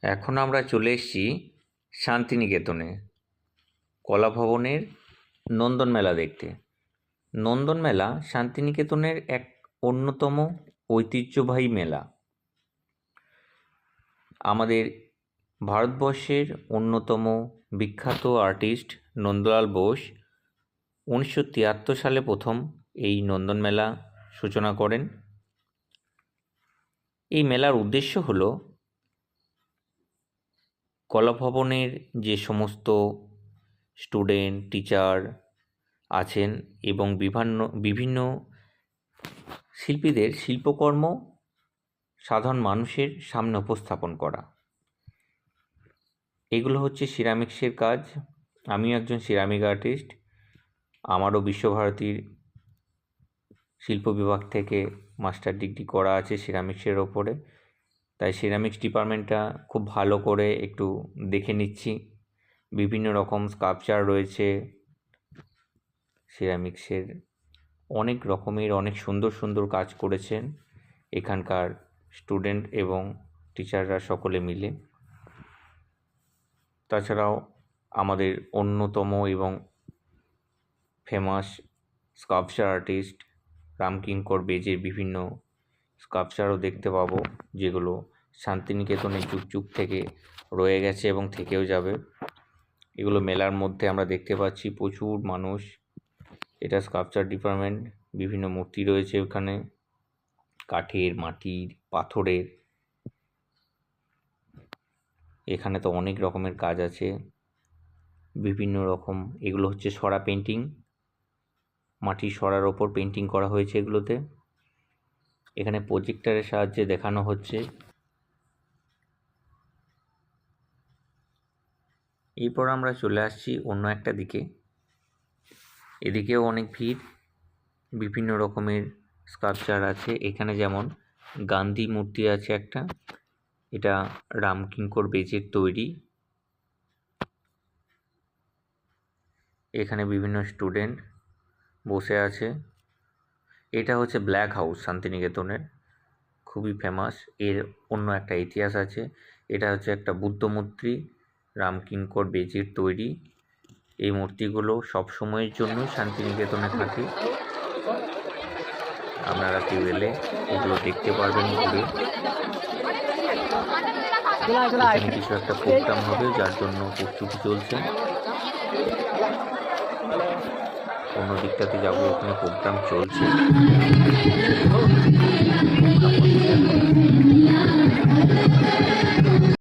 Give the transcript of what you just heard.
এখন আমরা চলে এসেছি শান্তিনিকেতনে কলা ভবনের নন্দন মেলা দেখতে। নন্দন মেলা শান্তিনিকেতনের এক অন্যতম ঐতিহ্যবাহী মেলা। আমাদের ভারতবর্ষের অন্যতম বিখ্যাত আর্টিস্ট নন্দলাল বোস 1973 সালে প্রথম এই নন্দন মেলা সূচনা করেন। এই মেলার উদ্দেশ্য হলো কলা ভবনের যে সমস্ত স্টুডেন্ট, টিচার আছেন এবং বিভিন্ন শিল্পীদের শিল্পকর্ম সাধারণ মানুষের সামনে উপস্থাপন করা। এগুলো হচ্ছে সিরামিক্সের কাজ। আমিও একজন সিরামিক আর্টিস্ট। আমারও বিশ্বভারতীর শিল্প বিভাগ থেকে মাস্টার ডিগ্রি করা আছে সিরামিক্সের ওপরে। তাই সিরামিক্স ডিপার্টমেন্টটা খুব ভালো করে একটু দেখে নিচ্ছি। বিভিন্ন রকম স্কাল্পচার রয়েছে সিরামিক্সের, অনেক রকমের অনেক সুন্দর সুন্দর কাজ করেছেন এখানকার স্টুডেন্ট এবং টিচাররা সকলে মিলে। তাছাড়াও আমাদের অন্যতম এবং ফেমাস স্কাল্পচার আর্টিস্ট রামকিঙ্কর বেজের বিভিন্ন স্কাল্পচারও দেখতে পাবো, যেগুলো শান্তিনিকেতনের যুগ যুগ থেকে রয়ে গেছে এবং থেকেও যাবে। এগুলো মেলার মধ্যে আমরা দেখতে পাচ্ছি প্রচুর মানুষ। এটা স্কাল্পচার ডিপার্টমেন্ট। বিভিন্ন মূর্তি রয়েছে ওখানে, কাঠের, মাটির, পাথরের। এখানে তো অনেক রকমের কাজ আছে, বিভিন্ন রকম। এগুলো হচ্ছে সরা পেন্টিং, মাটির সরার ওপর পেন্টিং করা হয়েছে এগুলোতে। এখানে প্রজেক্টরের সাহায্যে দেখানো হচ্ছে। এরপর আমরা চলে আসছি অন্য একটা দিকে। এদিকেও অনেক ভিড়, বিভিন্ন রকমের স্কাল্পচার আছে এখানে। যেমন গান্ধী মূর্তি আছে একটা, এটা রামকিঙ্কর বেজের তৈরি। এখানে বিভিন্ন স্টুডেন্ট বসে আছে। এটা হচ্ছে ব্ল্যাক হাউস শান্তিনিকেতনের, খুবই ফেমাস। এর অন্য একটা ইতিহাস আছে। এটা হচ্ছে একটা বুদ্ধ মূর্তি, রামকিঙ্কর বেজের তৈরি। এই মূর্তিগুলো সব সময়ের জন্যই শান্তিনিকেতনে থাকে। আপনারা কেউ এলে এগুলো দেখতে পারবেন ঘুরে। এখানে কিছু একটা প্রোগ্রাম হবে, যার জন্য প্রস্তুতি চলছে। অন্য দিকটাতে যাবো, ওখানে প্রোগ্রাম চলছে।